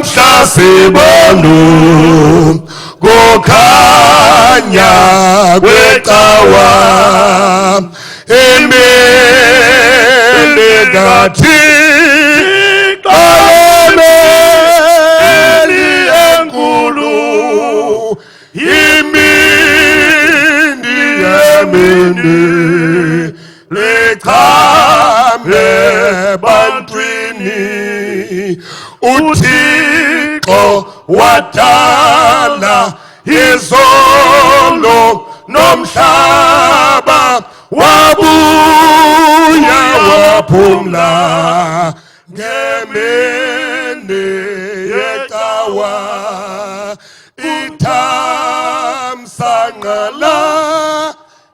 namhla sibonu kukhanya kwecawa imini kathi qalemeli enkulu imini yemini lechambe bantwini uThixo wadala izolo nomhlaba wabuya waphumla ngemini yecawa ithamsanqala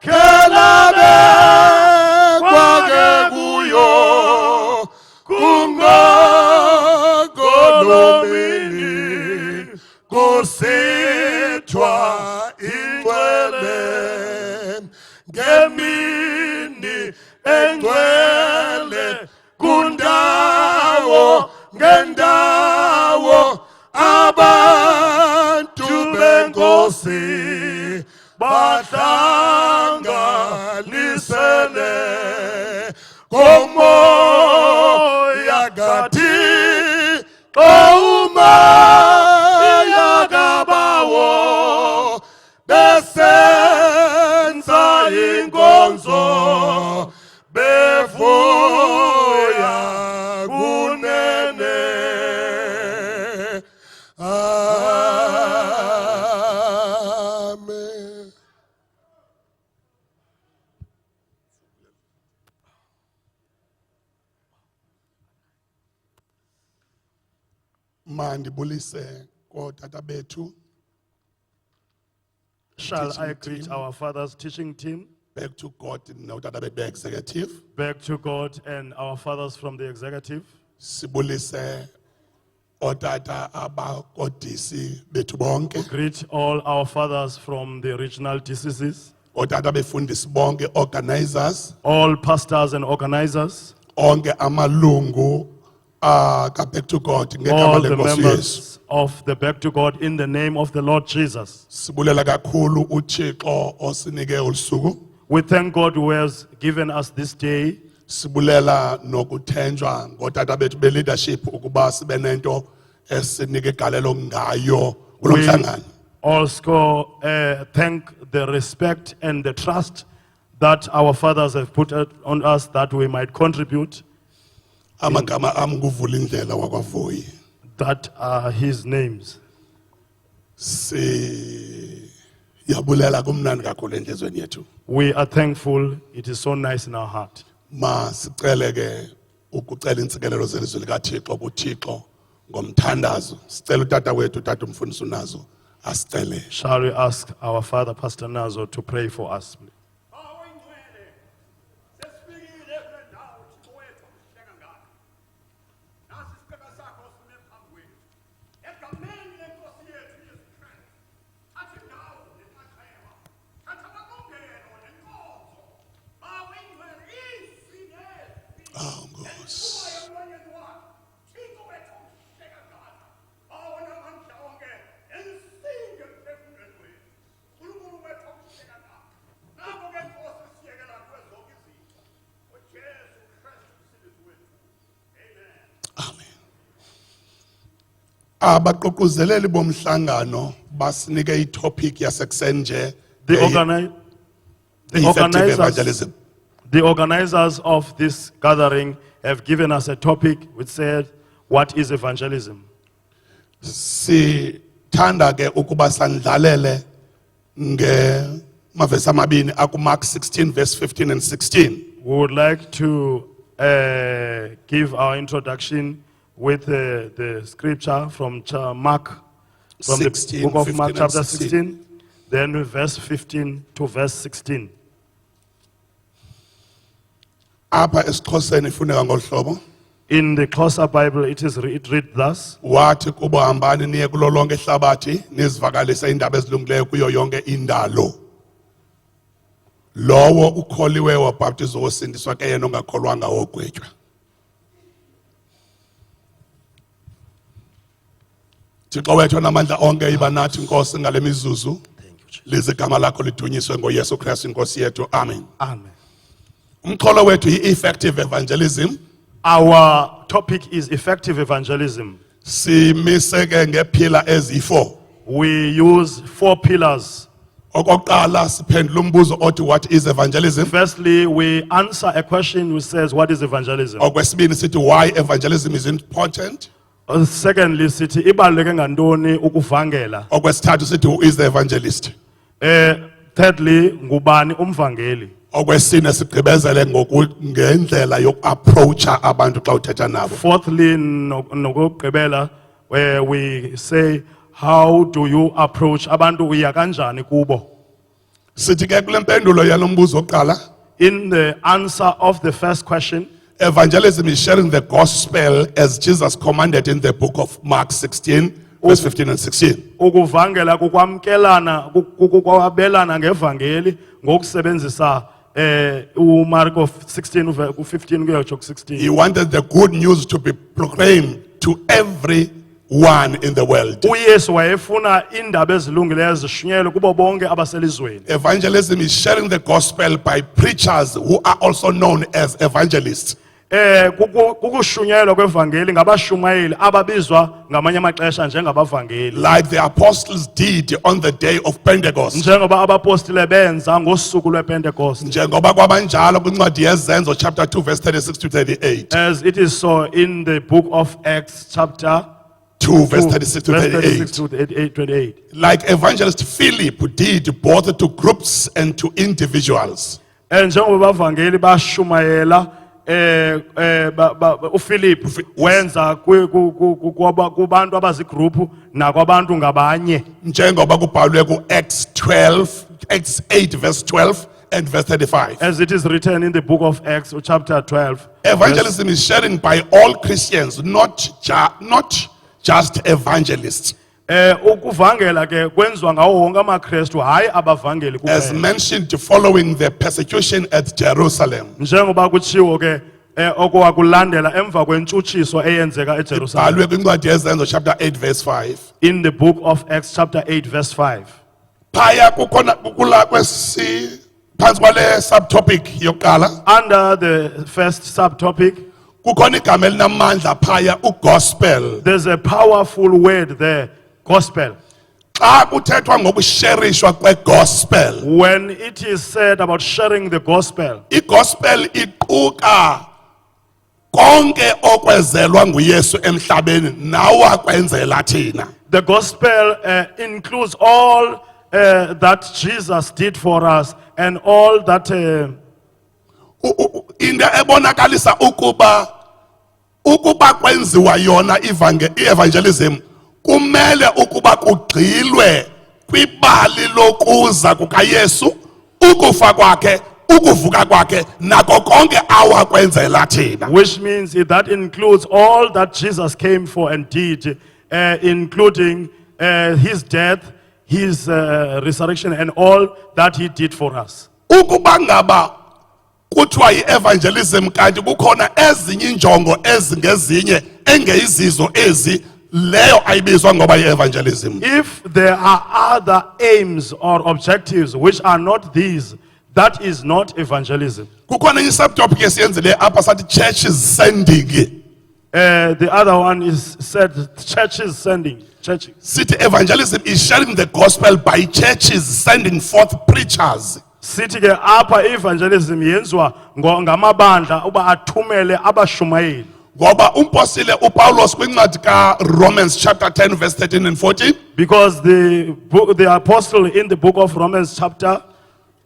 khelabe kwake kuyo kungokolomini kusithwa ingcwele ngemini engcwele kundawo ngendawo abantu benkosi bahlanganisele komoya kaThixo umoya kaBawo besenza inkonzo bevuya kunene. Amen. Mandibulise kotata bethu. Shall I greet our father's teaching team? Back to God notata bethu executive. Back to God and our fathers from the executive. Sibulise otata abakodisi bethu bonke. Greet all our fathers from the regional diocese, Otata befundisi bonke organizers. all pastors and organizers, Onke amalungu ka Back to God ngegama all the lenkosi Yesu. members of the Back to God in the name of the Lord Jesus. Sibulela kakhulu uThixo osinike ulusuku. We thank God who has given us this day. Sibulela nokuthenjwa ngotata bethu be leadership ukuba sibe nento esinike igalelo ngayo We kulomhlangano. also thank the respect and the trust that our fathers have put on us that we might contribute. Amagama ami kuvula indlela wakwaVoyi. That are his names. Yabulela kumnandi kakhulu enhlizweni yethu. We are thankful. It is so nice in our heart. Ma sicele ke ukucela insikelelo zelizwe likaThixo kuThixo ngomthandazo. Sicela utata wethu utata umfundisi unazo asicele. Shall we ask our father, Pastor Nazo, to pray for us, please? Oh, God. Abaqoqozeleli bomhlangano basinike itopic yasekuseni nje. The organizers of this gathering have given us a topic which said, what is evangelism? Sithanda ke ukuba sandlalele ngemavesi amabini akuMark 16 verse 15 and 16. We would like to give our introduction with the scripture from Mark, from 16, the book of Mark 15 and chapter 16. 16, then verse 15 to verse 16. Apha esiXhoseni ifuneka ngohlobo. In the Xhosa Bible, it read thus. Wathi kubo hambani niye kulo lonke ihlabathi nizivakalise indaba ezilungileyo kuyo yonke indalo. Lowo ukholiwe wabhaptizwa wosindiswa ke yena ongakholwanga wogwetywa. Thixo wethu namandla onke iba nathi Nkosi ngale mizuzu. Lize igama lakho lidunyiswe ngoYesu Kristu Nkosi yethu. Amen. Amen. Umxholo wethu i-effective evangelism. Our topic is effective evangelism. Simise ke ngepillar ezi4. We use 4 pillars. Okokuqala siphendula umbuzo othi what is evangelism? Firstly, we answer a question which says, what is evangelism? Okwesibini sithi why evangelism is important. Secondly, sithi ibaluleke ngantoni ukuvangela. Okwesithathu sithi who is the evangelist. Thirdly, ngubani umvangeli. Okwesine sigqibezele ngendlela yoku-approacha abantu xa uthetha nabo. Fourthly, nokugqibela, where we say, how do you approach abantu uya kanjani kubo? Sithi ke kule mpendulo yalo mbuzo oqala, In the answer of the first question, evangelism is sharing the gospel as Jesus commanded in the book of Mark 16, verse 15 and 16. ukuvangela kukwamkelana kukwabelana ngevangeli ngokusebenzisa uMarko 16 ku15 kuyotsho ku16. He wanted the good news to be proclaimed to everyone in the world. uYesu wayefuna indaba ezilungileyo zishunyelwe kubo bonke abaselizweni. Evangelism is sharing the gospel by preachers who are also known as evangelists. Kukushunyelwa kwevangeli ngabashumayeli ababizwa ngamanye amaxesha njengabavangeli. Like the apostles did on the day of Pentecost. Njengoba abapostile benza ngosuku lwePentecost. Njengoba kwabanjalo kwincwadi yezenzo chapter 2 verse 36 to 38. As it is so in the book of Acts chapter 2 verse 36 to verse 38. 36 to 28. Like evangelist Philip did both to groups and to individuals. Njengoba abavangeli bashumayela uPhilip wenza kubantu abazigroup nakwabantu ngabanye. Njengoba kubhalwe ku Acts 8 verse 12 and verse 35. As it is written in the book of Acts chapter 12. Evangelism is sharing by all Christians, not just evangelists. Ukuvangela ke kwenziwa ngawo wonke amaKristu hayi abavangeli As kuphela. mentioned following the persecution at Jerusalem. Njengoba kutshiwo ke okwakulandela emva kwentshutshiso eyenzeka eJerusalem. Kubhalwe kwincwadi yezenzo chapter 8 verse 5. In the book of Acts chapter 8 verse 5. Phaya kukhona kukula kwesi phansi kwale subtopic yokuqala. Under the first subtopic, Kukhona igama elinamandla phaya ugospel. there's a powerful word there, gospel. Xa kuthethwa ngokusherishwa kwegospel. When it is said about sharing the gospel, Igospel iquka konke okwezelwa nguYesu emhlabeni nawakwenzela thina. the gospel includes all that Jesus did for us and all that Into ebonakalisa ukuba kwenziwa yona evangelism kumele ukuba kugxilwe kwibali lokuza kukaYesu, ukufa kwakhe, ukuvuka kwakhe nako konke awakwenzela thina. which means that includes all that Jesus came for and did, including his death, his resurrection, and all that he did for us. Ukuba ngaba kuthiwa yi-evangelism kanti kukhona ezinye injongo ezingezinye engeyizizo ezi, leyo ayibizwa ngoba yi-evangelism. If there are other aims or objectives which are not these, that is not evangelism. Kukhona i-subtopic esiyenzile apha sathi churches sending. The other one is said churches sending. Churches. City evangelism is sharing the gospel by churches sending forth preachers. Sithi ke apha evangelism yenziwa ngamabandla uba athumele abashumayeli. Ngoba umpostile uPaulos kwincwadi kaRomans chapter 10 verse 13 and 14. Because the apostle in the book of Romans chapter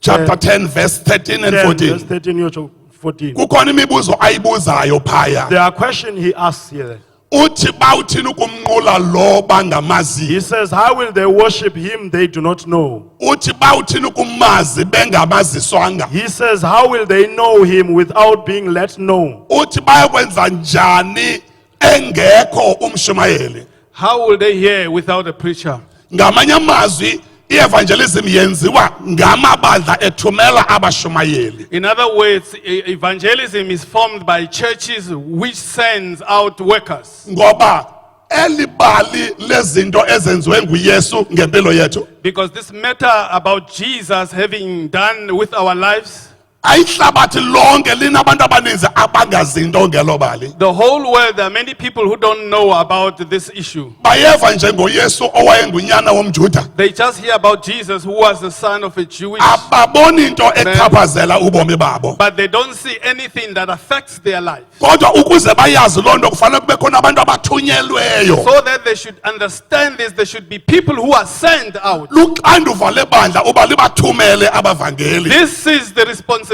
10 verse 13 and 10 14. verse 13 uyotsho 14. Kukhona imibuzo ayibuzayo phaya. There are questions he asks here. Uthi bawuthini ukumnqula lo bangamazi. He says, how will they worship him they do not know? Uthi bawuthini ukumazi bengamaziswanga. He says, how will they know him without being let know? Uthi bayakwenza njani engekho umshumayeli. How will they hear without a preacher? Ngamanye amazwi i-evangelism yenziwa ngamabandla ethumela abashumayeli. In other words, evangelism is formed by churches which sends out workers. Ngoba elibali lezinto ezenziwe nguYesu ngempilo yethu Because this matter about Jesus having done with our lives, ayihlabathi lonke linabantu abaninzi abangazinto ngelobali the whole world, there are many people who don't know about this issue. bayeva nje ngoYesu owayengunyana womJuda They just hear about Jesus, who was the son of a Jewish, ababoni into echaphazela ubomi babo but they don't see anything that affects their life. kodwa ukuze bayazi loo nto kufanele kube khona abantu abathunyelweyo So that they should understand this, there should be people who are sent out. luxanduva lebandla uba libathumele abavangeli This is the responsibility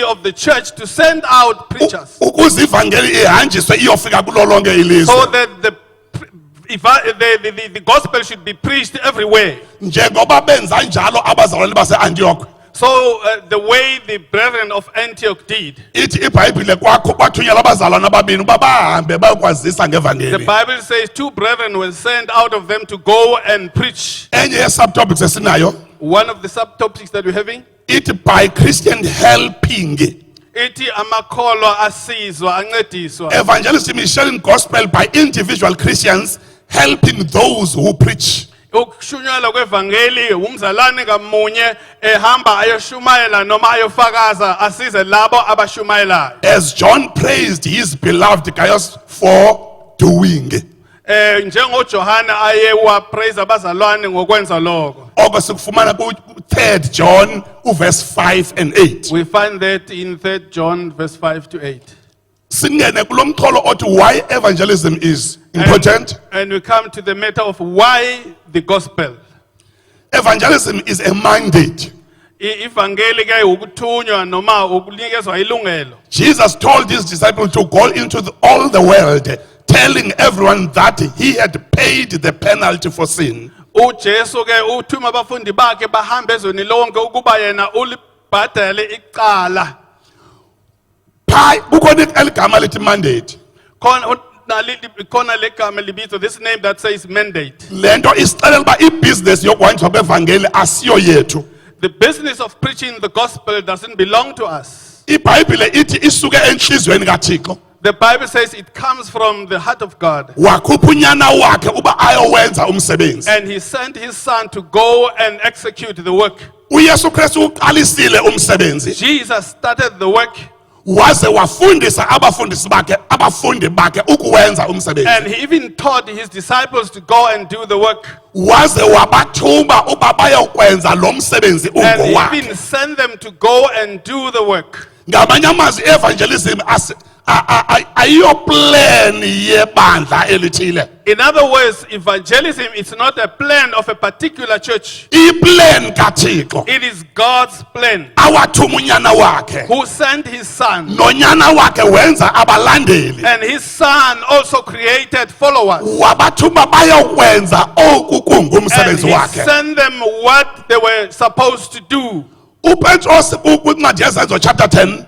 of the church to send out preachers ukuze ivangeli ihanjiswe iyofika kulo lonke so ilizwe that the gospel should be preached everywhere. njengoba benza njalo abazalwane base-antiyokhi So the way the brethren of Antioch did, ithi ibhayibhile kwakho bathunyelwa abazalwane ababini uba bahambe bayokwazisa the ngevangeli Bible says two brethren were sent out of them to go and preach. enye ye-subtopics esinayo One of the subtopics that we're having, ithi by Christian helping ithi amakholwa asizwa ancediswa. evangelism is sharing gospel by individual Christians helping those who preach Ukushunyelwa kwevangeli umzalwane ngamunye ehamba ayoshumayela noma ayofakaza asize labo abashumayelayo. as John praised his beloved Gaius for doing Njengo Johana ayewa praise abazalwane ngokwenza lokho. oko sikufumana ku-3 John uverse 5 and 8 We find that in 3 John verse 5 to 8. singene kulo mxholo othi why evangelism is important And we come to the matter of why the gospel. evangelism is a mandate Ivangeli ke ukuthunywa noma ukunikezwa ilungelo. Jesus told his disciples to go into all the world telling everyone that he had paid the penalty for sin uJesu ke uthuma abafundi bakhe bahambe ezweni lonke ukuba yena ulibhadale icala. pha kukhona eligama lithi mandate Khona legama libizwa, this name that says mandate. lento isixelela uba ibhizinesi yokwanjwa kwevangeli asiyo yethu The business of preaching the gospel doesn't belong to us. ibhayibhile ithi isuke enhliziyweni kaThixo The Bible says it comes from the heart of God. wakhupha unyana wakhe uba ayowenza umsebenzi And he sent his son to go and execute the work. uYesu Kristu uqalisile umsebenzi Jesus started the work waze wafundisa abafundi bakhe ukuwenza umsebenzi and he even taught his disciples to go and do the work. waze wabathuma uba bayokwenza lo msebenzi And he ungowakhe even sent them to go and do the work. ngamanye amazwi evangelism ayiyo plan yebandla elithile In other words, evangelism is not a plan of a particular church. iplan kaThixo It is God's plan, awathuma unyana wakhe who sent his son. nonyana wakhe wenza abalandeli And his son also created followers. wabathuma bayokwenza oku And kungumsebenzi he wakhe sent them what they were supposed to do. uPetros kwincwadi yezenzo chapter 10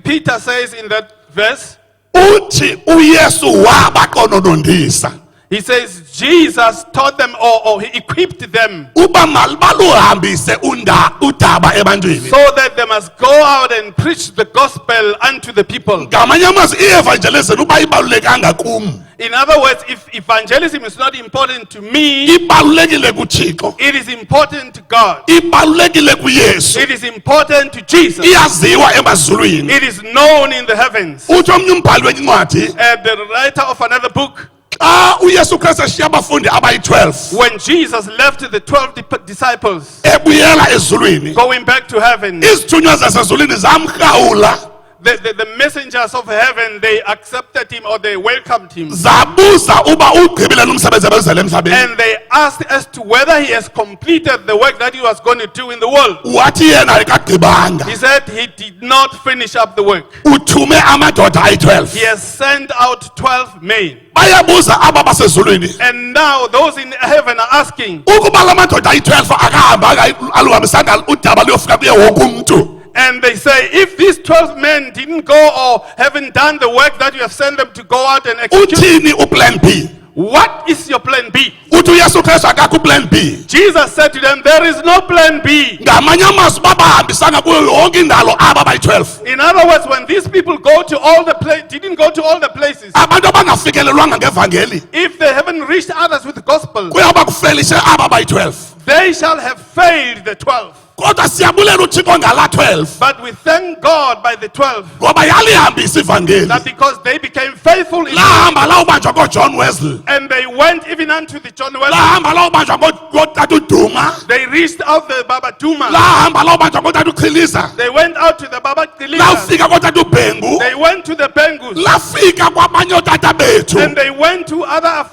Peter says in that verse, uthi uYesu wabaqononondisa he says, Jesus taught them or he equipped them uba malibaluhambise udaba ebantwini so that they must go out and preach the gospel unto the people. ngamanye amazwi i-evangelism uba ibalulekanga kum In other words, if evangelism is not important to me, ibalulekile kuThixo it is important to God. ibalulekile kuYesu It is important to Jesus. iyaziwa emazulwini It is known in the heavens. uthi omnye umbhali wencwadi The writer of another book, xa uYesu Kristu eshiya abafundi abayi-12 when Jesus left the 12 disciples ebuyela ezulwini going back to heaven, izithunywa zasezulwini zamrhawula the messengers of heaven, they accepted him or they welcomed him. zabuza uba ugqibile nomsebenzi ebenzele emhlabeni And they asked as to whether he has completed the work that he was going to do in the world. wathi yena ayikagqibanga He said he did not finish up the work. uthume amadoda He ayi-12 has sent out 12 men. bayabuza aba basezulwini And now those in heaven are asking, ukuba la madoda ayi-12 akahambanga aluhambisanga udaba luyofika kuye wonke umntu and they say, if these 12 men didn't go or haven't done the work that you have sent them to go out and execute, uthini uplan B What is your plan B? uthi uyesu kristu akakho plan B. Jesus said to them, there is no plan B. Ngamanye amazwi babahambisanga kuyo yonke indalo aba bayi-12. In other words, when these people go to all the didn't go to all the places, Abantu abangafikelelwanga ngevangeli if they haven't reached others with the gospel, kuyawuba kufelishe aba bayi-12. they shall have failed the 12. Kodwa siyabulela uthixo ngala 12 But we thank God by the 12 ngoba yalihambisa ivangeli. that because they became faithful in Lahamba lawubanjwa ngoJohn Wesley. and they went even unto the John Wesley. Lahamba lawubanjwa ngotata uDuma. They reached out the Baba Duma. Lahamba lawubanjwa ngotata uChiliza. They went out to the Baba Kiliza. Lafika kotata uBhengu. They went to the Bengus. Lafika kwabanye otata bethu. And they went to other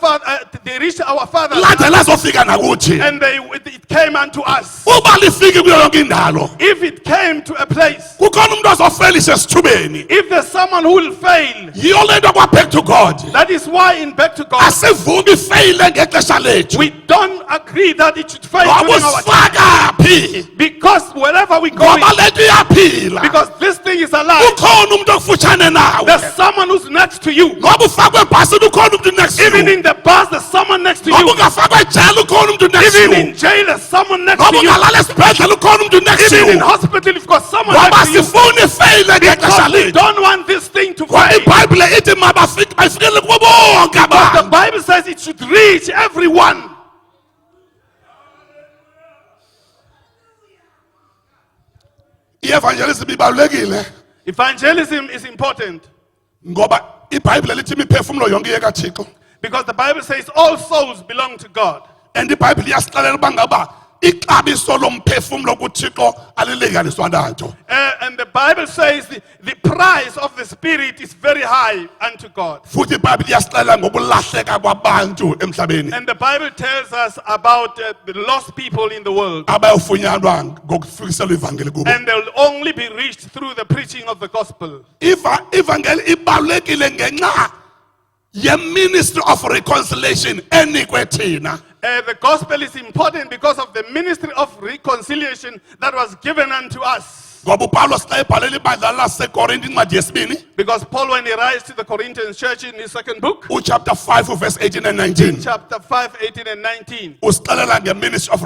they reached our father. Lade lazofika nakuthi. And it came unto us. Uba lifike kuyo yonke indalo. If it came to a place, Kukhona umuntu ozofelisha esithubeni. if there's someone who will fail, Yiyo lento kwa back to God. that is why in Back to God, Asivumi ifeyile ngexesha lethu. we don't agree that it should fail Ngoba during our time. usifaka phi? Because wherever we go, Ngoba lethu iyaphila. because this thing is alive, Ukhona umuntu okufutshane nawe. there's someone who's next to you. Ngoba ufakwe ebhasini ukhona umuntu next to Even you. in the bus, there's someone next to Ngoba you. ungafakwe ejele ukhona umuntu next to Even you. in jail, there's someone next Ngoba to you. ungalala esibhedlela ukhona umuntu next to Even in you. hospital, you've got someone Ngoba next to you. sifuni ifeyile ngexesha Because we lethu. don't want this thing to Ngoba fail. iBhayibhile ithi mayifikele kubo bonke But the abantu. Bible says it should reach everyone. I-evangelism ibalulekile Evangelism is important ngoba iBhayibhile lithi imiphefumulo yonke iyekaThixo. because the Bible says all souls belong to God. And iBhayibhile iyasixelela uba ngaba ixabiso lomphefumulo kuThixo alilinganiswa nanto. And the Bible says the price of the Spirit is very high unto God. Futhi iBhayibhile iyasixelela ngokulahleka kwabantu emhlabeni And the Bible tells us about the lost people in the world. abayofunyanwa ngokufikiselwa ivangeli kubo. And they'll only be reached through the preaching of the gospel. Ivangeli ibalulekile ngenxa ye-ministry of reconciliation enikwe thina. The gospel is important because of the ministry of reconciliation that was given unto us. Ngoba uPawulos xa ebhalela ibandla laseKorinte incwadi yesibini Because Paul, when he writes to the Corinthians church in his second book, uchapter 5 verse 18 and 19 chapter 5, 18 and 19, usixelela nge-ministry of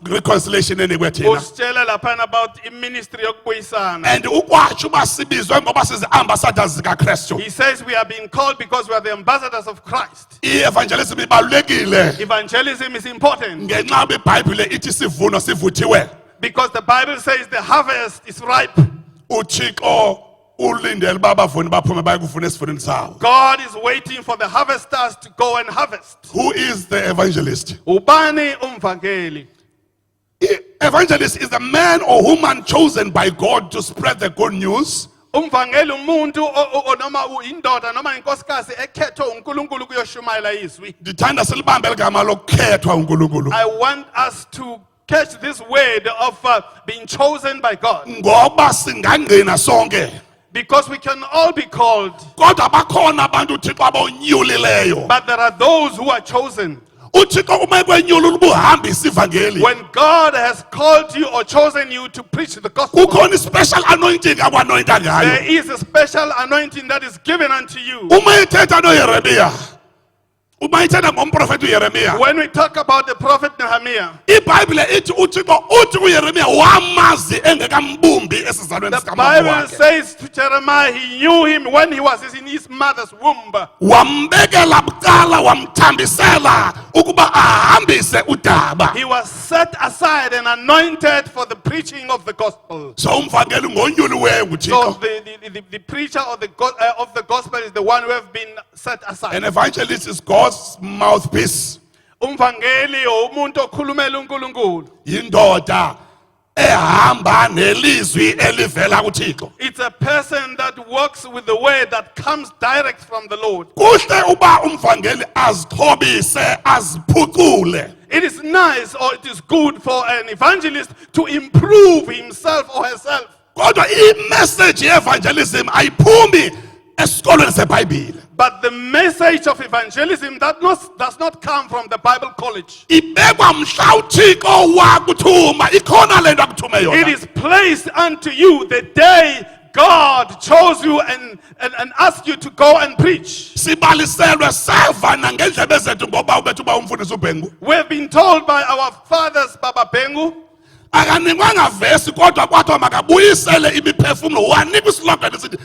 reconciliation enikwe thina. usitshela laphana about the ministry yokubuyisana. And ukwatsho uba sibizwe ngoba sizi-ambassadors zikaKristu. He says we are being called because we are the ambassadors of Christ. I-evangelism ibalulekile Evangelism is important ngenxa yoba iBhayibhile ithi sivuno sivuthiwe. because the Bible says the harvest is ripe. uThixo ulindele uba abavuni baphume baye kuvuna esivuneni sawo. God is waiting for the harvesters to go and harvest. Who is the evangelist? Ubani umvangeli? Evangelist is the man or woman chosen by God to spread the good news Umvangeli umuntu noma indoda noma inkosikazi ekhethwe uNkulunkulu kuyoshumayela izwi. ndithanda silibambe ligama lokukhethwa uNkulunkulu I want us to catch this word of being chosen by God, ngoba singangena sonke because we can all be called, kodwa bakhona abantu uThixo abonyulileyo. but there are those who are chosen. uThixo uma ekwenyulula ubuhambisa ivangeli When God has called you or chosen you to preach the gospel, kukhona i-special anointing akwanointa there ngayo. is a special anointing that is given unto you. Uma ethetha noYeremiya, uma ethetha ngomprofeti uYeremiya, When we talk about the prophet Nehemiah, iBhayibhile ithi uThixo uthi kuYeremiya wamazi engekambumbi esizalweni the sikamama Bible wakhe. says to Jeremiah, he knew him when he was in his mother's womb. Wambekela bucala wamthambisela ukuba ahambise udaba. He was set aside and anointed for the preaching of the gospel. So umvangeli ngonyuliweyo So nguThixo. the preacher of the gospel is the one who have been set aside. An evangelist is God's mouthpiece. Umvangeli umuntu okhulumela uNkulunkulu. Indoda ehamba nelizwi elivela kuThixo. It's a person that works with the word that comes direct from the Lord. Kuhle uba umvangeli azithobise aziphucule. It is nice or it is good for an evangelist to improve himself or herself. Kodwa i-message ye-evangelism ayiphumi esikolweni seBhayibhile. But the message of evangelism that does not come from the Bible college. Ibekwa mhla uThixo wakuthuma ikhona lento akuthume It yona. is placed unto you the day God chose you and asked you to go and preach. Sibaliselwe seva nangendlebe zethu ngoba ubethu ba umfundisi uBhengu. We've been told by our fathers, Baba Bengu, Akanikwanga vesi kodwa kwathiwa makabuyisele imiphefumulo wanika islogan esithi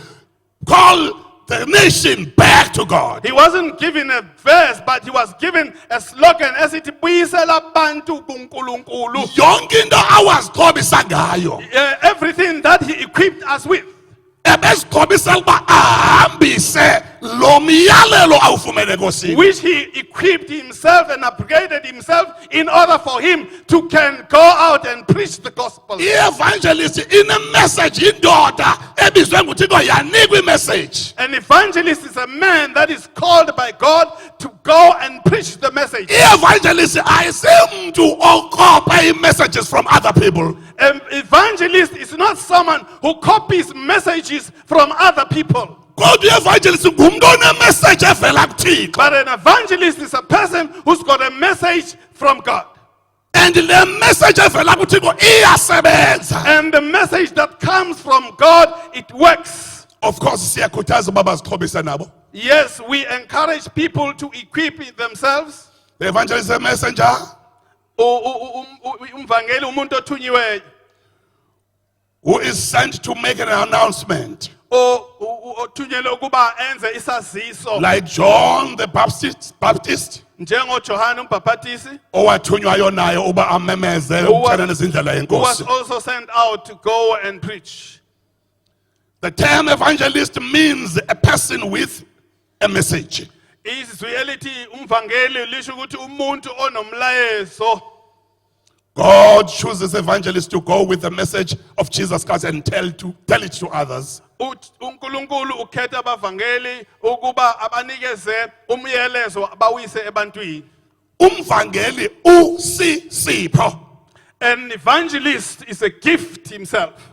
call the nation back to God. he wasn't given a verse, but he was given a slogan as it buyisela abantu kuNkulunkulu. Yonke into awazixhobisa ngayo Everything that he equipped us with. ebezixhobisela uba ahambise lo myalelo awufumene nkosini. Which he equipped himself and upgraded himself in order for him to can go out and preach the gospel. I-evangelist ine-message indoda ebizwe nguthixo yanikwa i-message. An evangelist is a man that is called by God to go and preach the message. I-evangelist ayisemntu okopa ii-messages from other people. An evangelist is not someone who copies messages from other people. Kodwa i-evangelist ngumntu one-message evela kuthixo. But an evangelist is a person who's got a message from God. And le message evela kuthixo iyasebenza. And the message that comes from God, it works. Of course siyakhuthaza uba bazixhobise nabo. Yes, we encourage people to equip themselves. The evangelist is a messenger Umvangeli umuntu othunyiweyo. who is sent to make an announcement. Othunyelwe ukuba enze isaziso. Like John the Baptist NjengoJohane uMbhaphatisi, owathunywayo nayo uba amemeze ukutshela izindlela who was yenkosi. also sent out to go and preach. The term evangelist means a person with a message. Izwi elithi umvangeli lisho ukuthi umuntu onomlayezo. God chooses evangelists to go with the message of Jesus Christ and tell it to others. uNkulunkulu ukhetha abavangeli ukuba abanikeze umyalezo bawise ebantwini. Umvangeli usisipho. An evangelist is a gift himself.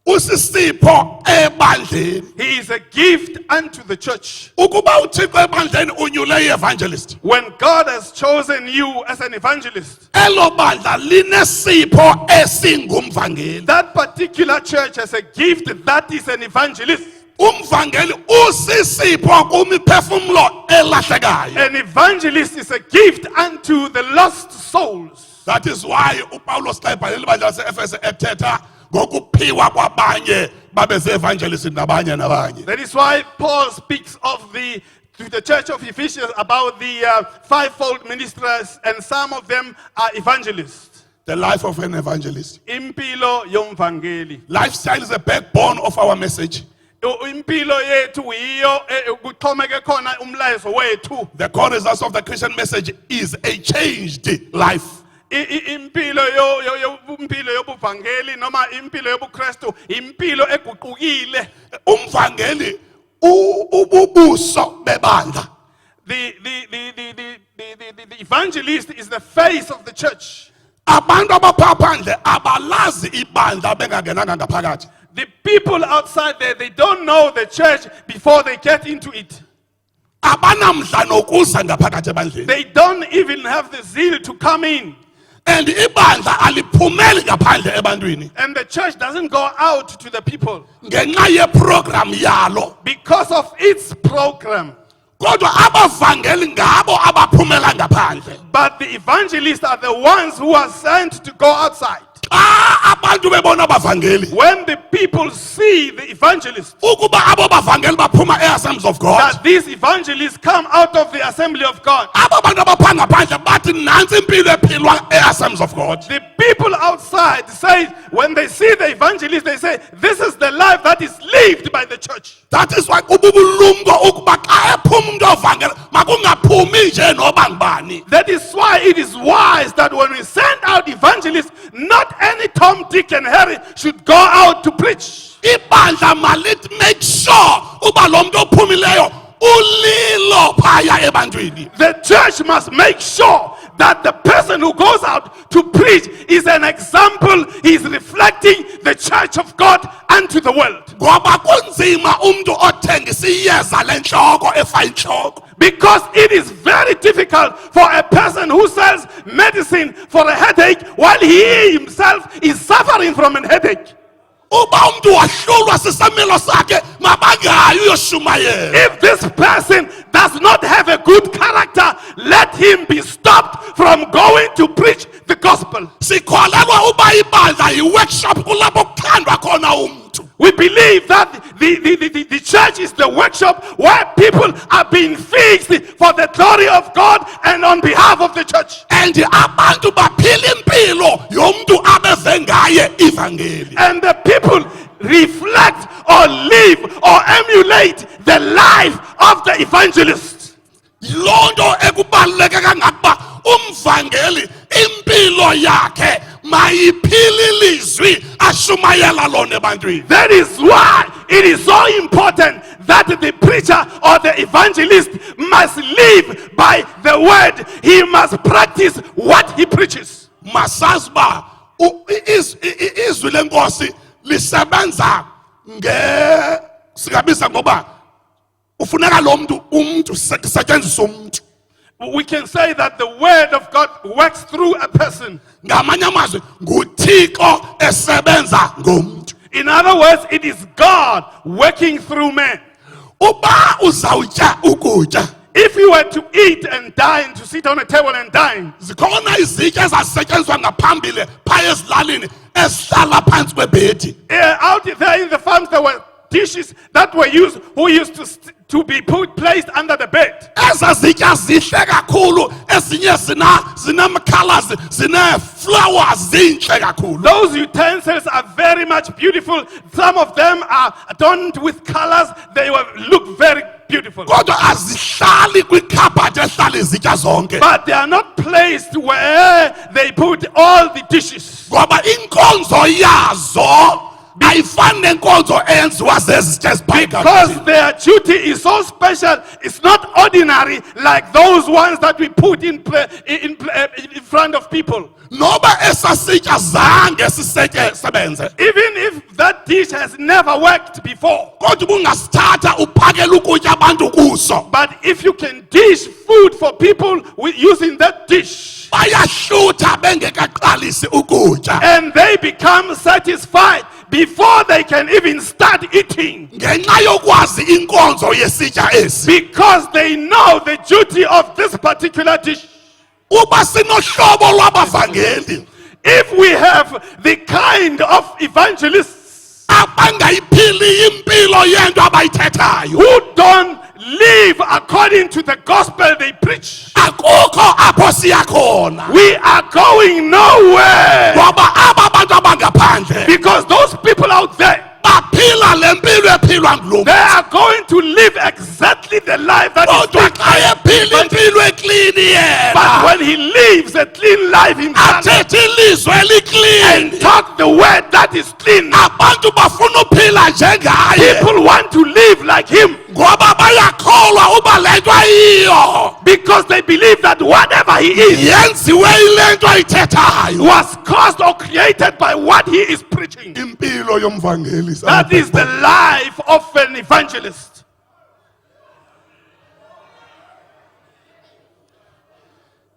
Usisipho ebandleni. He is a gift unto the church. Ukuba uThixo ebandleni unyule i-evangelist. When God has chosen you as an evangelist, Elo bandla linesipho esingumvangeli. that particular church has a gift that is an evangelist. Umvangeli usisipho kumiphefumulo elahlekayo. An evangelist is a gift unto the lost souls. That is why uPaulos xa ebhalela ibandla lase-Efese ethetha ngokuphiwa kwabanye babeze evangelists nabanye nabanye. That is why Paul speaks of to the church of Ephesians about the fivefold ministers, and some of them are evangelists. The life of an evangelist. Impilo yomvangeli. Lifestyle is the backbone of our message. Impilo yethu yiyo kuxhomeke khona umlayezo wethu. The core results of the Christian message is a changed life. Impilo yobuvangeli noma impilo yobuKristu impilo eguqukile. Umvangeli ububuso bebandla. The evangelist is the face of the church. Abantu abaphandle abalazi ibandla bengangenanga ngaphakathi. The people outside there, they don't know the church before they get into it. Abanamdla nokuza ngaphakathi ebandleni. They don't even have the zeal to come in. And ibandla aliphumeli ngaphandle ebantwini And the church doesn't go out to the people ngenxa yeprogram yalo. because of its program. Kodwa abavangeli ngabo abaphumela ngaphandle. But the evangelists are the ones who are sent to go outside. Xa abantu bebona abavangeli When the people see the evangelists, ukuba abo bavangeli baphuma e-Assemblies of God, that these evangelists come out of the assembly of God. abo bantu abapha ngaphandle bathi nansi impilo ephilwa e-Assemblies of God. The people outside say, when they see the evangelist, they say, this is the life that is lived by the church. That is why kububulumko ukuba xa ephuma umuntu ovangela makungaphumi nje noba ngubani. That is why it is wise that when we send out evangelists, not any Tom, Dick, and Harry should go out to preach. Ibandla malithi make sure uba lo muntu ophumileyo ulilo phaya ebantwini. The church must make sure that the person who goes out to preach is an example. He is reflecting the church of God unto the world. Ngoba kunzima umuntu othengisa iyeza lenhloko efa inhloko. Because it is very difficult for a person who sells medicine for a headache while he himself is suffering from a headache. uba umuntu wahlulwa sisamelo sakhe mabangayi uyoshumayela. If this person does not have a good character, let him be stopped from going to preach the gospel. Sikholelwa uba ibandla yi-workshop kulapho kuthandwa khona umuntu. We believe that the church is the workshop where people are being fixed for the glory of God and on behalf of the church. And abantu baphila impilo yomuntu abeze ngaye ivangeli. And the people reflect or live or emulate the life of the evangelist. Lonto ekubaluleke kangakuba umvangeli impilo yakhe mayiphile ilizwi ashumayela lona ebantwini. That is why it is so important that the preacher or the evangelist must live by the word. He must practice what he preaches. Masazi uba izwi lenkosi lisebenza sikabiza ngoba ufuneka lo umuntu setshenziswa umuntu. We can say that the word of God works through a person. Ngamanye amazwi nguThixo esebenza ngomuntu. In other words, it is God working through man. Uba uzawutya ukutya, If you were to eat and dine, to sit on a table and dine, zikhona izitya ezazisetyenziswa ngaphambili phaya ezilalini ezihlala phantsi kwebhedi. out there in the farms there were dishes that were used, who used to be placed under the bed. Eza zitya zihle kakhulu, ezinye zine-colours, zine-flowers zinhle kakhulu. Those utensils are very much beautiful. Some of them are adorned with colors. They look very beautiful. Kodwa azihlali kwikhabhathi ehlala izitya zonke. But they are not placed where they put all the dishes. Ngoba inkonzo yazo ayifani nenkonzo eyenziwa zezitya eziphakathi. Because their duty is so special, it's not ordinary like those ones that we put in front of people. Noba esasitya zange sebenze. Even if that dish has never worked before. Kodwa ubungasithatha uphakele ukutya abantu kuso. But if you can dish food for people using that dish, Bayahlutha bengekaqalisi ukutya. and they become satisfied before they can even start eating, Ngenxa yokwazi inkonzo yesitya esi. because they know the duty of this particular dish. Uba sinohlobo lwabavangeli If we have the kind of evangelists abangayiphili impilo yento abayithethayo, who don't live according to the gospel they preach, akukho apho siya khona. we are going nowhere. Ngoba aba bantu abangaphandle Because those people out there, baphila le mpilo ephilwa ngulo. they are going to live exactly the life that is Kodwa xa ephila impilo eklini But yena, when he lives a clean life himself athethe ilizwe and eliklini, talk the word that is clean, abantu bafuna uphila njengaye. people want to live like him Ngoba bayakholwa uba le nto ayiyo because they believe that whatever he is yenziwe ile nto ayithethayo. was caused or created by what he is preaching. Impilo yomvangeli. That is the life of an evangelist.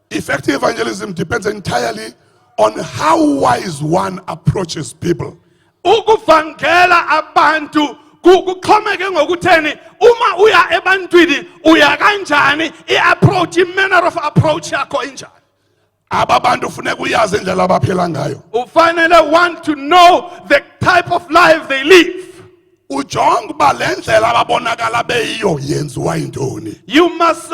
Effective evangelism depends entirely on how wise one approaches people. Ukuvangela abantu kuxhomeke ngokutheni uma uya ebantwini uya kanjani, i-approach, i-manner of approach yakho injani. Aba bantu funeka uyazi indlela abaphila ngayo. Ufanele want to know the type of life they live. Ujonga uba le ndlela ababonakala beyiyo yenziwa yintoni. You must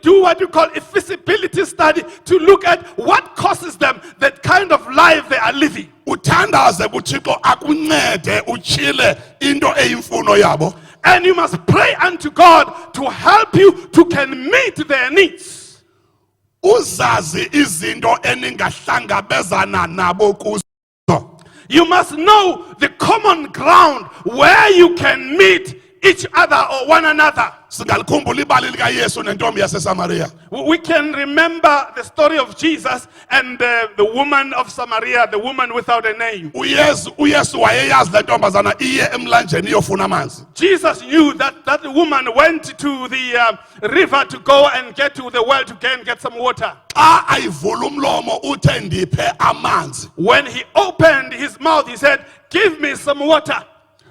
do what you call a feasibility study to look at what causes them that kind of life they are living. Uthandaze kuThixo akuncede utshile into eyimfuno yabo. And you must pray unto God to help you to can meet their needs. Uzazi izinto eningahlangabezana nabo kuzo. You must know the common ground where you can meet each other or one another. singalikhumbula ibali likaYesu nentombi yaseSamaria. We can remember the story of Jesus and the woman of Samaria, the woman without a name. uYesu wayeyazi le ntombazana iye emlanjeni iyofuna amanzi. Jesus knew that that woman went to the river to go and get to the well to get some water. Xa ayivula umlomo uthe ndiphe amanzi. When he opened his mouth, he said, "Give me some water."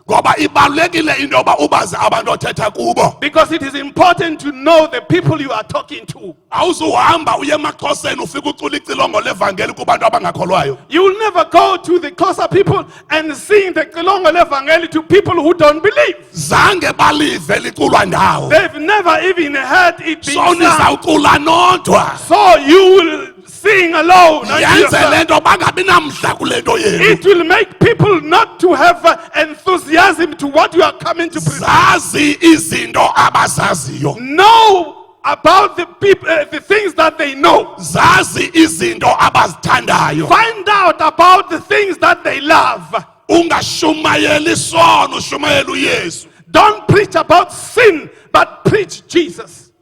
Ngoba ibalulekile into yoba ubazi abantu othetha kubo. Because it is important to know the people you are talking to. Awuzuhamba uye emaXhoseni ufike ucula icilongo levangeli kubantu abangakholwayo. You will never go to the Xhosa people and sing the Xilongo Evangeli to people who don't believe. Zange balive liculwa ndawo. They've never even heard it being So sung. nizawucula nodwa. So you will sing alone. unto Yenze yourself. lento bangabi namdla kule nto yenu. It will make people not to have enthusiasm to what you are coming to preach. Zazi izinto abazaziyo. Know about the people, the things that they know. Zazi izinto abazithandayo. Find out about the things that they love. Ungashumayeli isono, ushumayeli uYesu. Don't preach about sin, but preach Jesus.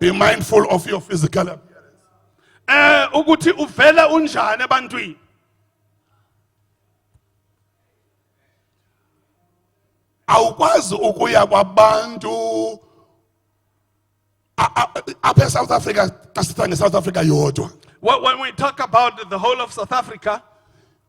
Be mindful of your physical appearance. Ukuthi uvela unjani ebantwini. Awukwazi ukuya kwabantu apha eSouth Africa xa sithetha ngeSouth Africa yodwa. When we talk about the whole of South Africa,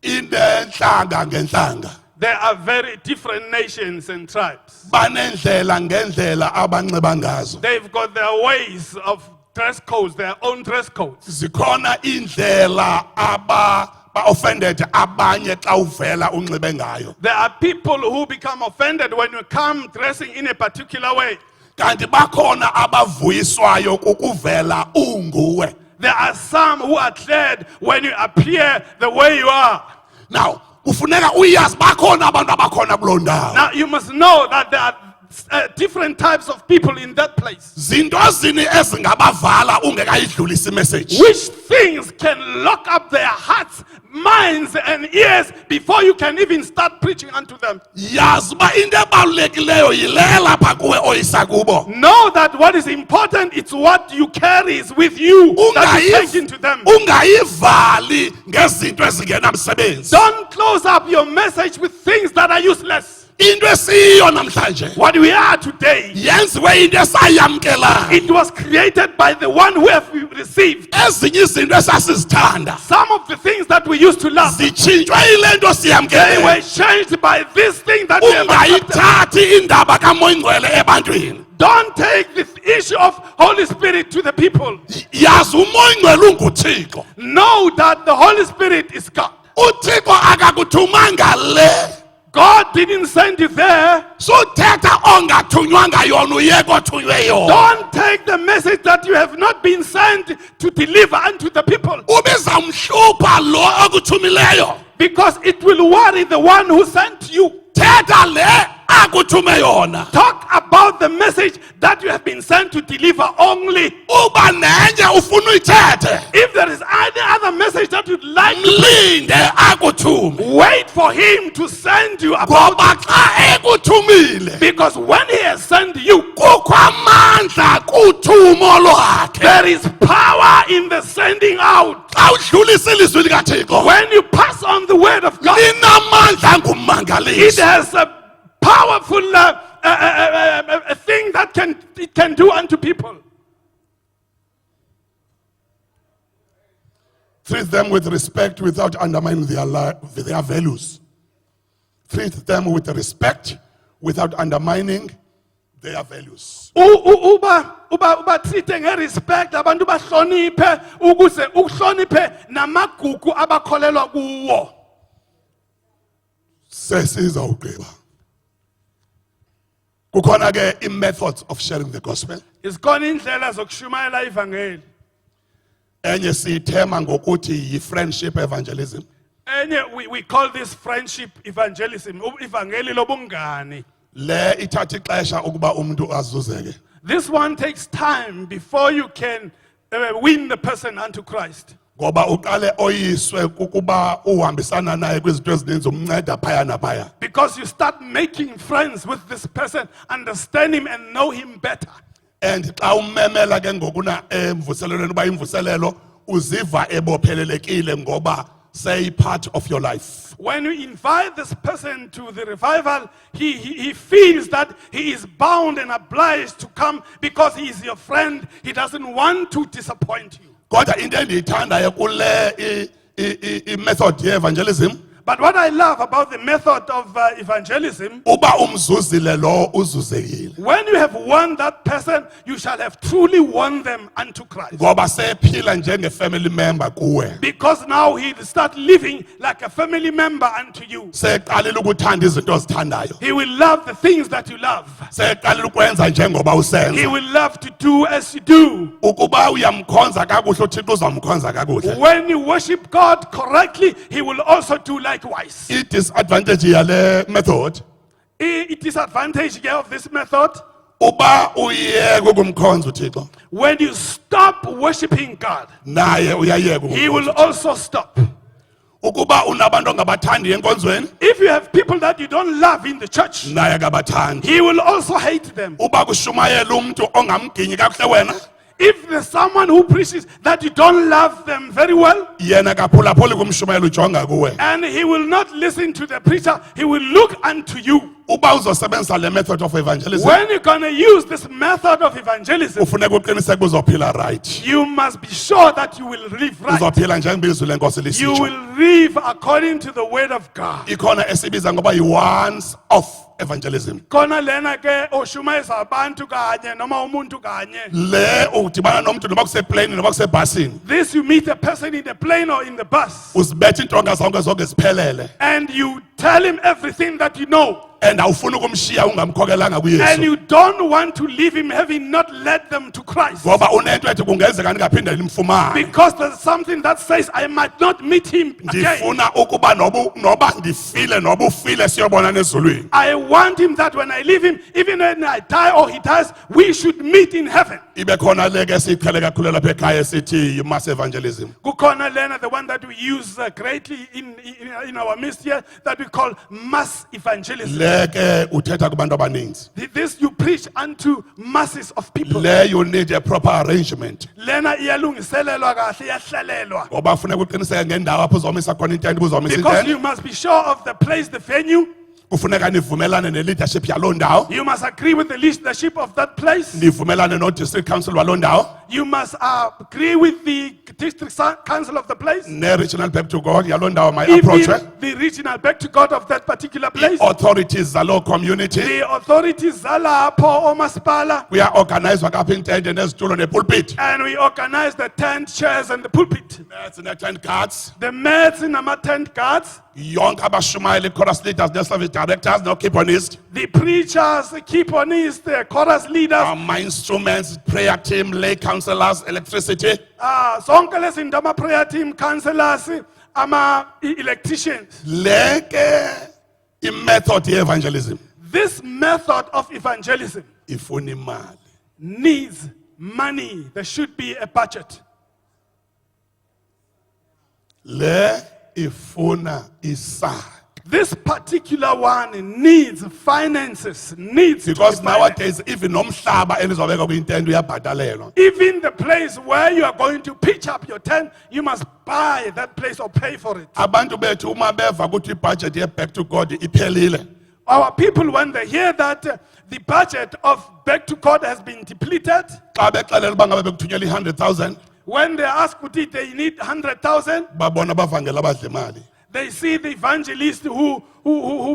Inenhlanga ngenhlanga. there are very different nations and tribes. Banendlela ngendlela abanxiba ngazo. They've got their ways of dress codes, their own dress codes. Zikhona indlela ba-offended abanye xa uvela unxibe ngayo. There are people who become offended when you come dressing in a particular way. Kanti bakhona abavuyiswayo kukuvela unguwe. There are some who are glad when you appear the way you are. Now, kufuneka uyazi bakhona abantu abakhona kuloo ndawo. Now you must know that there are different types of people in that place. Zinto zini ezingabavala ungekayidlulisi message. Which things can lock up their hearts, minds, and ears before you can even start preaching unto them? Yazi uba into ebalulekileyo yile lapha kuwe oyisa kubo. Know that what is important is what you carry is with you that you take into them. Ungayivali ngezinto ezingenamsebenzi. Don't close up your message with things that are useless. Into esiyo namhlanje What we are today, yenziwe into esayamkelayo. it was created by the one who have received. Ezinye izinto esasizithanda Some of the things that we used to love, zitshintshwe yile nto they siyamkeleyo. were changed by this thing that we have accepted. Ungayithathi indaba kaMoya Ingcwele ebantwini. Don't take the issue of Holy Spirit to the people. Yazi uMoya Ingcwele unguThixo. Know that the Holy Spirit is God. uThixo akakuthumanga le. God didn't send you there. Suthetha ongathunywanga yona uyeke othunywe yona. Don't take the message that you have not been sent to deliver unto the people, Ubizamhlupha lo okuthumileyo. because it will worry the one who sent you. Thetha le akuthume yona. Talk about the message that you have been sent to deliver only. Uba nenye ufuna uyithethe. If there is any other message that you'd like to Mlinde akuthume. wait for him to send you about Ngoba xa ekuthumile because when he has sent you, kukho amandla kuthumo lwakhe. there is power in the sending out. Xa udlulisa ilizwi likaThixo When you pass on the word of God, linamandla it ngumangalisi. has a powerful a thing that it can do unto people. Treat them with respect without undermining their values. Treat them with respect without undermining their values. Uba treat ngerespect abantu bahloniphe ukuze ukuhloniphe namagugu abakholelwa kuwo. Sesizawugqiba. Kukhona ke methods of sharing the gospel. Isikhona indlela zokushumayela ivangeli. Enye siyithema ngokuthi yi-friendship evangelism. Enye we call this friendship evangelism, ivangeli lobungani. Le ithatha ixesha ukuba umuntu azuzeke. This one takes time before you can win the person unto Christ. ngoba uqale oyiswe kukuba uhambisana naye kwizinto ezininzi umnceda phaya naphaya. Because you start making friends with this person, understand him and know him better. And xa ummemela ke ngokuna emvuselelweni uba imvuselelo uziva ebophelelekile ngoba say part of your life. When you invite this person to the revival, he feels that he is bound and obliged to come because he is your friend. He doesn't want to disappoint you. Kodwa into endiyithandayo kule i-method ye-evangelism, But what I love about the method of evangelism, uba umzuzile lo uzuzekile. when you have won that person, you shall have truly won them unto Christ. Ngoba sephila njenge-family member kuwe. Because now he'll start living like a family member unto you. Seqalile ukuthanda izinto ozithandayo. He will love the things that you love. Seqalile ukwenza njengoba He usenza. will love to do as you do. Ukuba uyamkhonza kakuhle uThixo uzamkhonza kakuhle. When you worship God correctly, he will also do likewise. I-disadvantage yale method, It is advantage here of this method. uba uyeke ukumkhonza uThixo, When you stop worshiping God, naye uyayeka he ukumkhonza. will also stop. Ukuba unabantu ongabathandi enkonzweni, If you have people that you don't love in the church, naye akabathandi. he will also hate them. Uba kushumayela umuntu ongamginyi kakuhle wena, If there's someone who preaches that you don't love them very well, yena kaphulaphuli kumshumayela ujonga kuwe. and he will not listen to the preacher, he will look unto you. Uba uzosebenzisa le method of evangelism, When you're going to use this method of evangelism, ufuneka uqiniseke uzophila right. you must be sure that you will live right. Uzophila njengebizwi lenkosi You lisitsho. will live according to the word of God. Ikhona esibiza ngoba yi-once off evangelism. Khona lena ke oshumayeza abantu kanye noma umuntu kanye. Le udibana nomuntu noba kuseplane noba kusebhasini. This you meet a person in the plane or in the bus, Uzibetha intonga zonke zonke ziphelele. and you tell him everything that you know, And awufuni ukumshiya ungamkhokelanga and kuYesu. you don't want to leave him having not led them to Christ. Ngoba unento ethi kungenzeka ndingaphinde ndimfumane. Because there's something that says I might not meet him again. Ndifuna ukuba noba ndifile noba ufile siyobona ezulwini. I want him that when I leave him, even when I die or he dies, we should meet in heaven. Ibe khona le ke siyiqhele kakhulu lapha ekhaya sithi yi-mass evangelism. Kukhona lena, the one that we use greatly in our midst here, that we call mass evangelism. Le ke uthetha kubantu abaninzi. This you preach unto masses of people. Le you need a proper arrangement. Lena iyalungiselelwa kahle, iyahlelelwa. Ngoba funeka uqiniseke ngendawo apho uzomisa khona intente ubuzomisa Because intente. you must be sure of the place, the venue. Kufuneka nivumelane ne-leadership yaloo ndawo. You must agree with the leadership of that place. Nivumelane no-district council waloo ndawo. You must agree with the district council of the place. Ne-regional back to God yaloo ndawo my approach. Even the regional back to God of that particular place. Authorities zaloo community. The authorities zalapho omasipala. Kuya-organizwa kapha intente nezitulo nepulpit. And we organize the tent, chairs and the pulpit. That's ne-tent guards. The mats in our tent guards. Yonke abashumayeli, chorus leaders, ne-service directors, no-keeponists. The preachers, the keeponists, the chorus leaders. My instruments, prayer team, lay counselors, electricity. Zonke lezi zinto, ama prayer team, counselors, ama electricians. Le ke i-method ye-evangelism This method of evangelism ifuna imali. needs money. There should be a budget. Le ifuna isaka. This particular one needs finances, needs to Because be financed. nowadays even nomhlaba elizobeka kuyintente uyabhatalelwa. Even the place where you are going to pitch up your tent, you must buy that place or pay for it. Abantu bethu uma beva ukuthi ibudget ye back to God iphelile. Our people, when they hear that the budget of Back to God has been depleted, Xa bexelela uba ngabe bekuthunyelwa 100,000 when they ask ukuthi they need 100,000, babona abavangeli abadla imali. they see the evangelist who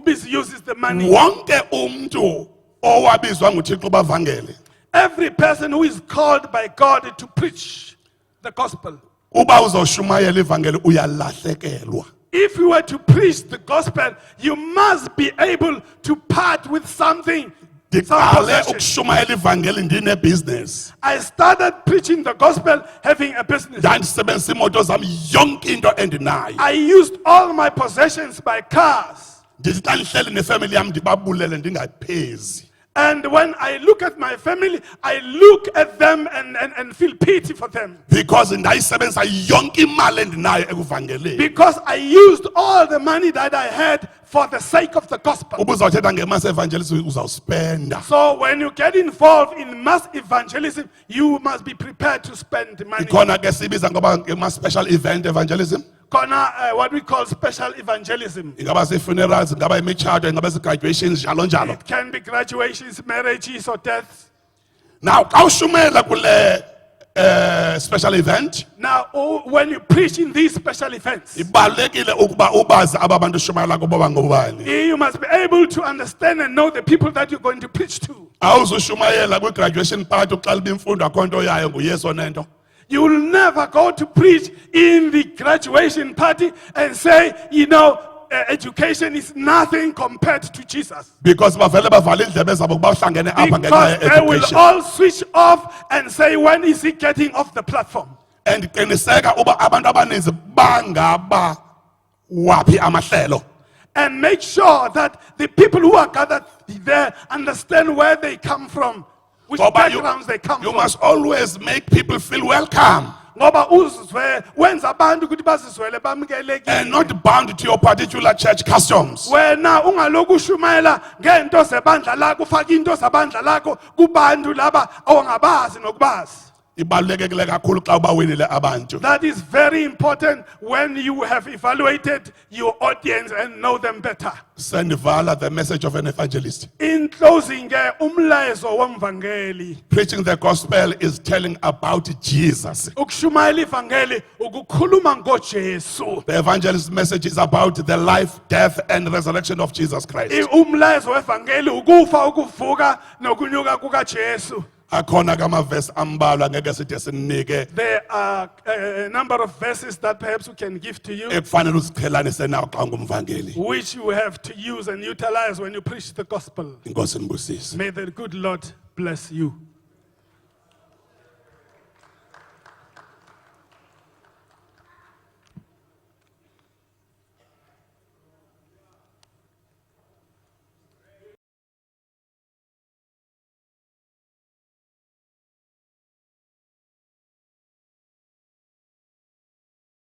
misuses the money. Wonke umuntu owabizwa nguThixo bavangele. Every person who is called by God to preach the gospel, Uba uzoshumayela ivangeli uyalahlekelwa. if you were to preach the gospel, you must be able to part with something. Some Ndiqale possession. ukushumayela ivangeli ndinebusiness. I started preaching the gospel having a business. Ndandisebenzisa imoto zami yonke into endinayo. I used all my possessions by cars. Ndithi xa ndihleli nefamily yami ndibabulele ndingaphezi. And when I look at my family, I look at them and feel pity for them. because ndayisebenzisa yonke imali endinayo ekuvangeleni. Because I used all the money that I had for the sake of the gospel. Ubuzawuthetha nge-mass evangelism uzawuspenda. So when you get involved in mass evangelism, you must be prepared to spend money. Ikhona ke sibiza ngoba ngema-special event evangelism. What we call special evangelism. Ingaba zii-funerals, ingaba imitshato, ingaba zii-graduations, njalo njalo. It can be graduations, marriages, or deaths. Now, xa ushumela kule special event, Now, when you preach in these special events, ibalulekile ukuba ubazi aba bantu ushumayela kubo bangobani. you must be able to understand and know the people that you're going to preach to. Awuzushumayela kwi-graduation party uxela uba imfundo akho nto yayo nguyesu nento. You will never go to preach in the graduation party and say, education is nothing compared to Jesus. Because bavele bavale indlebe zabo kuba uhlangene apha ngenxa Because they will ye-education. all switch off and say, when is he getting off the platform? And qiniseka uba abantu abaninzi bangaba waphi amahlelo. And make sure that the people who are gathered there understand where they come from, which Ngoba backgrounds they come you from. must always make people feel welcome Ngoba uzwe wenza abantu ukuthi bazizwele bamukelekile. and not bound to your particular church customs. Wena ungaloku ushumayela ngento zebandla lakho ufaka into zabandla lakho kubantu laba awangabazi nokubazi. Ibalulekile kakhulu xa ubawinile abantu. That is very important when you have evaluated your audience and know them better. Sendivala the message of an evangelist. In closing, umlayezo womvangeli. Preaching the gospel is telling about Jesus. Ukushumayela ivangeli ukukhuluma ngoJesu. The evangelist message is about the life, death, and resurrection of Jesus Christ. Umlayezo wevangeli ukufa ukuvuka nokunyuka kukaJesu. Akhona kamavesi ambalwa ngeke side sinike There are a number of verses that perhaps we can give to you, ekufanele uziqhelanise nawo xa ungumvangeli. which you have to use and utilize when you preach the gospel. Inkosi nibusise. May the good Lord bless you.